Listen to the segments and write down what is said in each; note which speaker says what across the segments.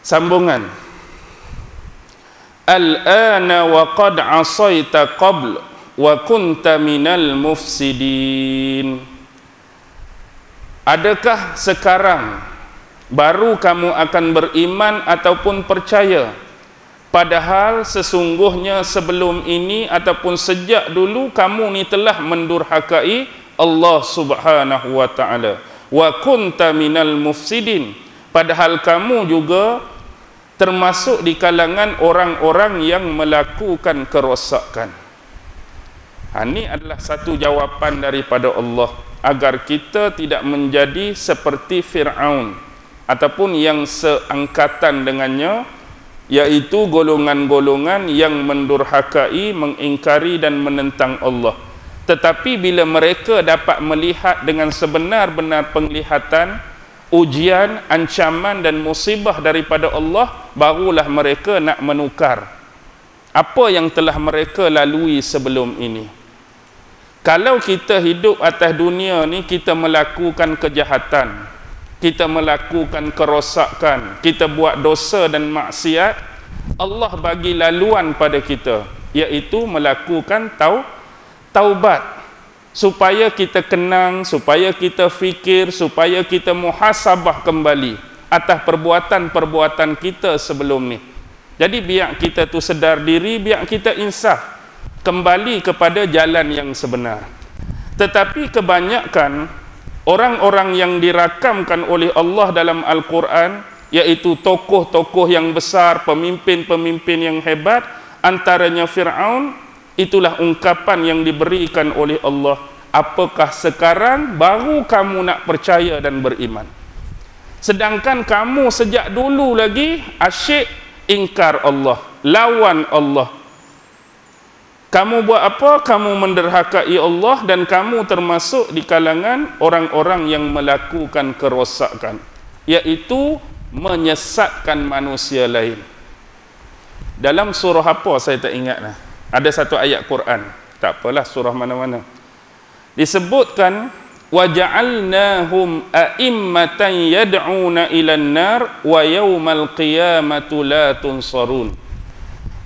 Speaker 1: Sambungan. Al-ana wa qad asaita qabl wa kunta minal mufsidin. Adakah sekarang baru kamu akan beriman ataupun percaya, padahal sesungguhnya sebelum ini ataupun sejak dulu kamu ni telah mendurhakai Allah Subhanahu wa taala. Wa kunta minal mufsidin, padahal kamu juga termasuk di kalangan orang-orang yang melakukan kerosakan. Ini adalah satu jawapan daripada Allah agar kita tidak menjadi seperti Fir'aun ataupun yang seangkatan dengannya, yaitu golongan-golongan yang mendurhakai, mengingkari dan menentang Allah. Tetapi bila mereka dapat melihat dengan sebenar-benar penglihatan ujian, ancaman dan musibah daripada Allah, barulah mereka nak menukar apa yang telah mereka lalui sebelum ini. Kalau kita hidup atas dunia ni, kita melakukan kejahatan, kita melakukan kerosakan, kita buat dosa dan maksiat, Allah bagi laluan pada kita, iaitu melakukan taubat, supaya kita kenang, supaya kita fikir, supaya kita muhasabah kembali atas perbuatan-perbuatan kita sebelum ni. Jadi biar kita tu sedar diri, biar kita insaf kembali kepada jalan yang sebenar. Tetapi kebanyakan orang-orang yang dirakamkan oleh Allah dalam Al-Quran, iaitu tokoh-tokoh yang besar, pemimpin-pemimpin yang hebat, antaranya Fir'aun, itulah ungkapan yang diberikan oleh Allah. Apakah sekarang baru kamu nak percaya dan beriman? Sedangkan kamu sejak dulu lagi asyik ingkar Allah, lawan Allah. Kamu buat apa? Kamu menderhakai Allah dan kamu termasuk di kalangan orang-orang yang melakukan kerosakan, iaitu menyesatkan manusia lain. Dalam surah apa saya tak ingat lah. Ada satu ayat Quran, tak apalah surah mana-mana, disebutkan waja'alnahum a'immatan yad'una ilan nar wa yawmal qiyamati la tunsarun.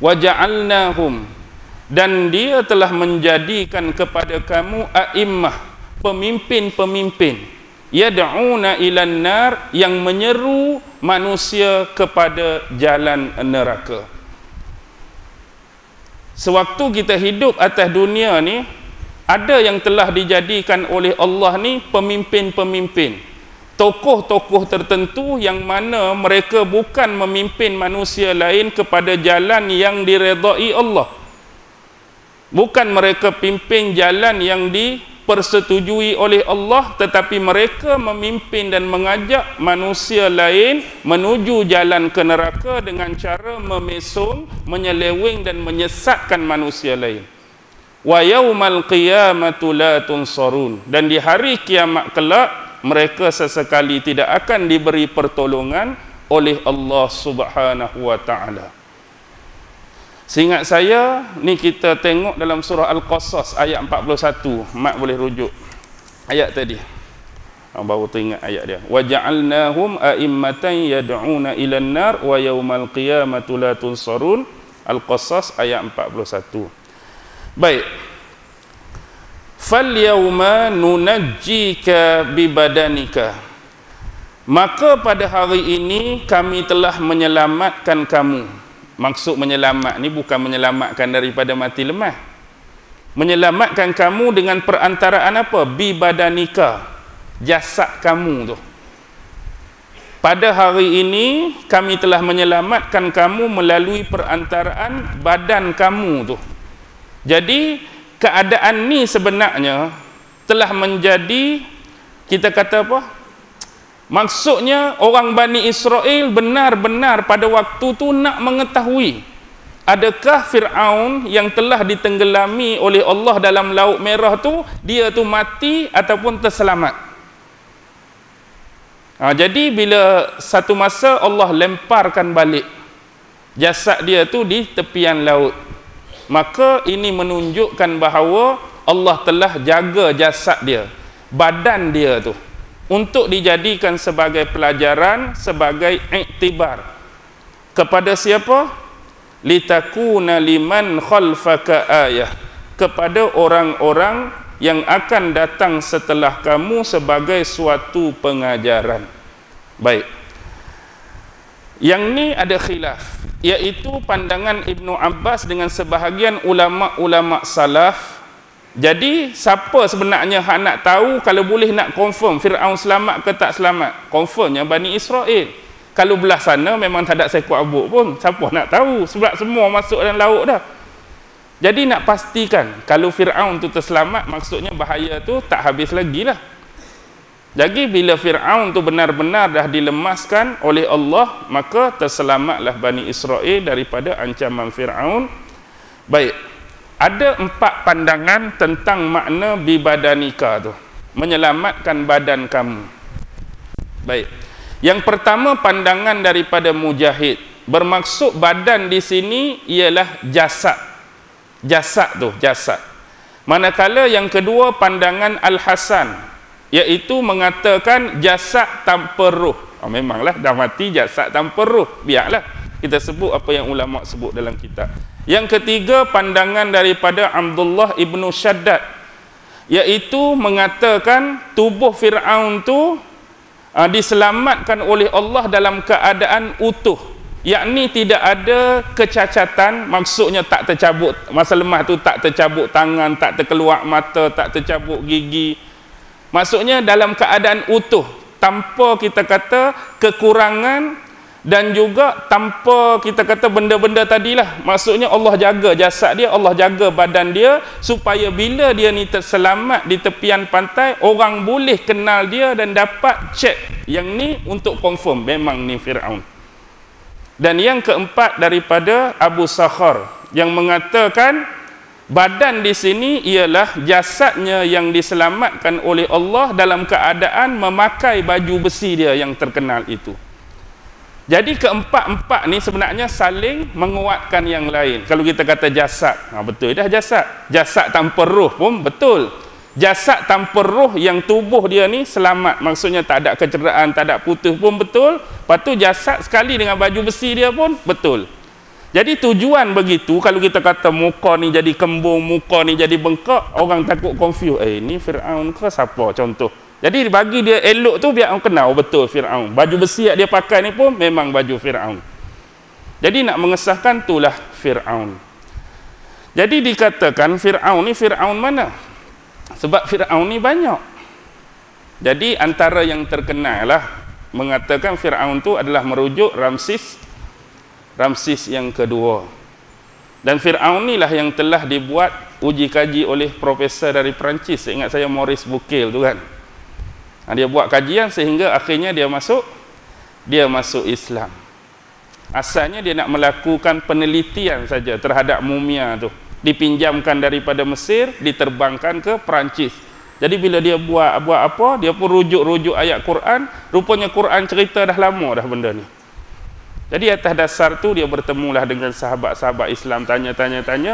Speaker 1: Waja'alnahum, dan dia telah menjadikan kepada kamu a'immah, pemimpin-pemimpin, yad'una ilan nar, yang menyeru manusia kepada jalan neraka. Sewaktu kita hidup atas dunia ni, ada yang telah dijadikan oleh Allah ni pemimpin-pemimpin, tokoh-tokoh tertentu yang mana mereka bukan memimpin manusia lain kepada jalan yang diredai Allah. Bukan mereka pimpin jalan yang dipersetujui oleh Allah, tetapi mereka memimpin dan mengajak manusia lain menuju jalan ke neraka dengan cara memesong, menyeleweng dan menyesatkan manusia lain. Wa yaumal qiyamati la tunsarun, dan di hari kiamat kelak mereka sesekali tidak akan diberi pertolongan oleh Allah Subhanahu wa taala. Seingat saya ni kita tengok dalam surah Al-Qasas ayat 41. Mak boleh rujuk ayat tadi. Baru teringat ayat dia. Waja'alnahum a'immatan yad'una ilan nar wa yaumal qiyamati la tunsarun. Al-Qasas ayat 41. Baik. Fal yauma nunajjika bi badanika. Maka pada hari ini kami telah menyelamatkan kamu. Maksud menyelamat ni bukan menyelamatkan daripada mati lemah. Menyelamatkan kamu dengan perantaraan apa? Bi badanika, jasad kamu tu. Pada hari ini kami telah menyelamatkan kamu melalui perantaraan badan kamu tu. Jadi keadaan ni sebenarnya telah menjadi, kita kata apa? Maksudnya orang Bani Israel benar-benar pada waktu tu nak mengetahui adakah Fir'aun yang telah ditenggelami oleh Allah dalam Laut Merah tu, dia tu mati ataupun terselamat. Jadi bila satu masa Allah lemparkan balik jasad dia tu di tepian laut, maka ini menunjukkan bahawa Allah telah jaga jasad dia, badan dia tu, untuk dijadikan sebagai pelajaran, sebagai iktibar, Kepada siapa? Litakuna liman khalfaka ayah, kepada orang-orang yang akan datang setelah kamu sebagai suatu pengajaran. Baik, yang ni ada khilaf, iaitu pandangan Ibnu Abbas dengan sebahagian ulama-ulama salaf. Jadi siapa sebenarnya hak nak tahu, kalau boleh nak confirm Fir'aun selamat ke tak selamat? Confirmnya Bani Israel. Kalau belah sana memang tak ada sekut abuk pun, siapa nak tahu, sebab semua masuk dalam laut dah. Jadi nak pastikan kalau Fir'aun tu terselamat, maksudnya bahaya tu tak habis lagi lah. Jadi bila Fir'aun tu benar-benar dah dilemaskan oleh Allah, maka terselamatlah Bani Israel daripada ancaman Fir'aun. Baik, ada 4 pandangan tentang makna bibadanika tu, menyelamatkan badan kamu. Baik, yang pertama pandangan daripada Mujahid, bermaksud badan di sini ialah jasad. Jasad tu, jasad. Manakala yang kedua pandangan Al-Hasan, iaitu mengatakan jasad tanpa ruh. Memanglah dah mati jasad tanpa ruh, biarlah kita sebut apa yang ulama sebut dalam kitab. Yang ketiga pandangan daripada Abdullah ibnu Shaddad, iaitu mengatakan tubuh Fir'aun tu diselamatkan oleh Allah dalam keadaan utuh, yakni tidak ada kecacatan, maksudnya tak tercabut, masa lemah tu tak tercabut tangan, tak terkeluar mata, tak tercabut gigi. Maksudnya dalam keadaan utuh, tanpa kita kata kekurangan, dan juga tanpa kita kata benda-benda tadilah. Maksudnya Allah jaga jasad dia, Allah jaga badan dia, supaya bila dia ni terselamat di tepian pantai, orang boleh kenal dia dan dapat cek yang ni untuk confirm memang ni Fir'aun. Dan yang keempat daripada Abu Sakhar, yang mengatakan badan di sini ialah jasadnya yang diselamatkan oleh Allah dalam keadaan memakai baju besi dia yang terkenal itu. Jadi keempat-empat ni sebenarnya saling menguatkan yang lain. Kalau kita kata jasad, betul dah jasad. Jasad tanpa ruh pun betul. Jasad tanpa ruh yang tubuh dia ni selamat, maksudnya tak ada kecederaan, tak ada putus pun betul. Lepas tu jasad sekali dengan baju besi dia pun betul. Jadi tujuan begitu, kalau kita kata muka ni jadi kembung, muka ni jadi bengkak, orang takut confuse. Ni Fir'aun ke siapa contoh? Jadi bagi dia elok tu, biar orang kenal betul Fir'aun. Baju besi yang dia pakai ni pun memang baju Fir'aun. Jadi nak mengesahkan itulah Fir'aun. Jadi dikatakan Fir'aun ni Fir'aun mana? Sebab Fir'aun ni banyak. Jadi antara yang terkenal lah mengatakan Fir'aun tu adalah merujuk Ramsis yang kedua. Dan Fir'aun ni lah yang telah dibuat uji kaji oleh profesor dari Perancis, ingat saya Maurice Bucaille tu kan. Dia buat kajian sehingga akhirnya dia masuk Islam. Asalnya dia nak melakukan penelitian saja terhadap mumia tu, dipinjamkan daripada Mesir, diterbangkan ke Perancis. Jadi bila dia buat apa, dia pun rujuk ayat Quran. Rupanya Quran cerita dah lama dah benda ni. Jadi atas dasar tu dia bertemulah dengan sahabat-sahabat Islam, tanya,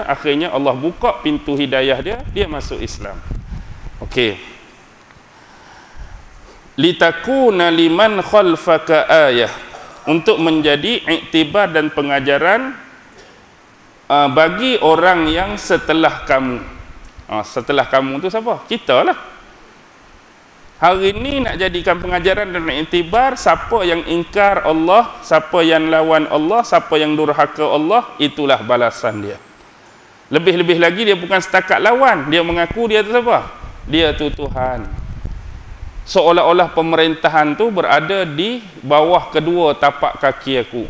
Speaker 1: akhirnya Allah buka pintu hidayah dia masuk Islam. Okey. Litakuna liman khalfaka ayah, untuk menjadi iktibar dan pengajaran bagi orang yang setelah kamu. Setelah kamu tu siapa? Kita lah. Hari ini nak jadikan pengajaran dan iktibar, siapa yang ingkar Allah, siapa yang lawan Allah, siapa yang durhaka Allah, itulah balasan dia. Lebih-lebih lagi dia bukan setakat lawan, dia mengaku dia tu siapa? Dia tu Tuhan. Seolah-olah pemerintahan tu berada di bawah kedua tapak kaki aku.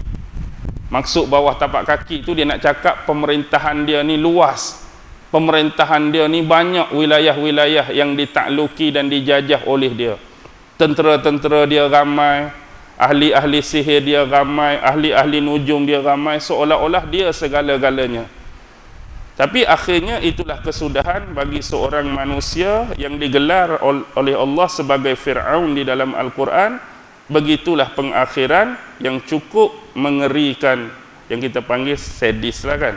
Speaker 1: Maksud bawah tapak kaki tu dia nak cakap pemerintahan dia ni luas. Pemerintahan dia ni banyak wilayah-wilayah yang ditakluki dan dijajah oleh dia. Tentera-tentera dia ramai, ahli-ahli sihir dia ramai, ahli-ahli nujum dia ramai, seolah-olah dia segala-galanya. Tapi akhirnya itulah kesudahan bagi seorang manusia yang digelar oleh Allah sebagai Fir'aun di dalam Al-Quran. Begitulah pengakhiran yang cukup mengerikan, yang kita panggil sadis lah kan.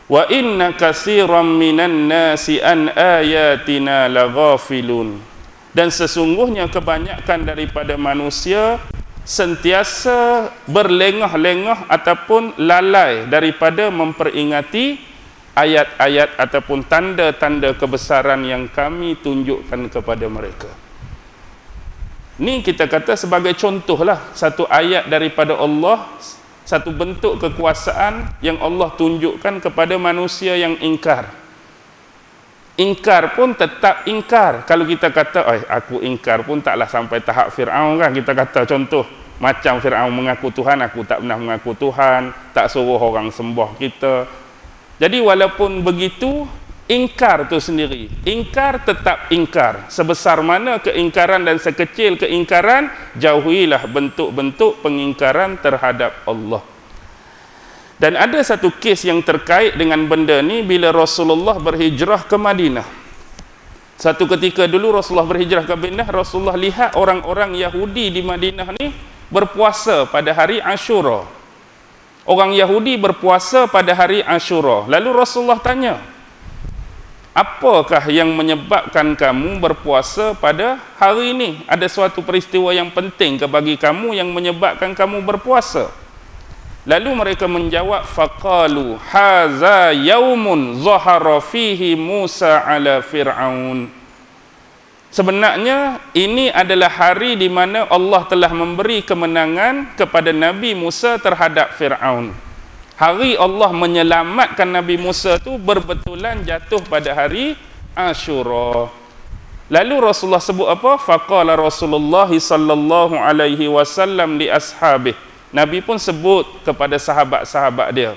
Speaker 1: Wa inna katsiran minan nasi an ayatina laghafilun. Dan sesungguhnya kebanyakan daripada manusia sentiasa berlengah-lengah ataupun lalai daripada memperingati ayat-ayat ataupun tanda-tanda kebesaran yang kami tunjukkan kepada mereka. Ni kita kata sebagai contohlah satu ayat daripada Allah, satu bentuk kekuasaan yang Allah tunjukkan kepada manusia yang ingkar. Ingkar pun tetap ingkar. Kalau kita kata, aku ingkar pun taklah sampai tahap Fir'aun kan. Kita kata contoh, macam Fir'aun mengaku Tuhan, aku tak pernah mengaku Tuhan, tak suruh orang sembah kita. Jadi walaupun begitu, ingkar tu sendiri, ingkar tetap ingkar. Sebesar mana keingkaran dan sekecil keingkaran, jauhilah bentuk-bentuk pengingkaran terhadap Allah. Dan ada satu kes yang terkait dengan benda ni bila Rasulullah berhijrah ke Madinah. Satu ketika dulu Rasulullah berhijrah ke Madinah, Rasulullah lihat orang-orang Yahudi di Madinah ni berpuasa pada hari Ashura. Orang Yahudi berpuasa pada hari Ashura. Lalu Rasulullah tanya, apakah yang menyebabkan kamu berpuasa pada hari ini? Ada suatu peristiwa yang penting ke bagi kamu yang menyebabkan kamu berpuasa? Lalu mereka menjawab, faqalu haza yaumun zahara fihi Musa ala Fir'aun. Sebenarnya ini adalah hari di mana Allah telah memberi kemenangan kepada Nabi Musa terhadap Fir'aun. Hari Allah menyelamatkan Nabi Musa tu berbetulan jatuh pada hari Ashura. Lalu Rasulullah sebut apa? Faqala Rasulullah sallallahu alaihi wasallam li ashabih. Nabi pun sebut kepada sahabat-sahabat dia,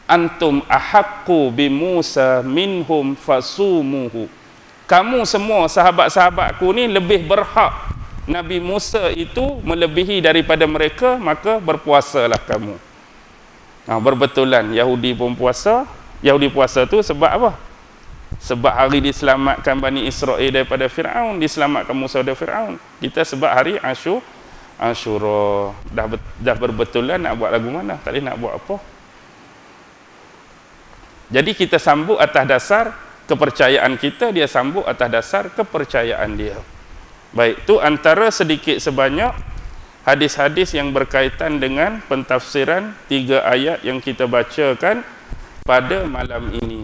Speaker 1: antum ahaqqu bi Musa minhum fasumuhu. Kamu semua sahabat-sahabatku ni lebih berhak Nabi Musa itu melebihi daripada mereka, maka berpuasalah kamu. Berbetulan Yahudi pun puasa. Yahudi puasa tu sebab apa? Sebab hari diselamatkan Bani Israel daripada Fir'aun, diselamatkan Musa daripada Fir'aun. Kita sebab hari Ashura. Dah berbetulan, nak buat lagu mana? Tak boleh nak buat apa. Jadi kita sambut atas dasar kepercayaan kita, dia sambut atas dasar kepercayaan dia. Baik, tu antara sedikit sebanyak hadis-hadis yang berkaitan dengan pentafsiran 3 ayat yang kita bacakan pada malam ini.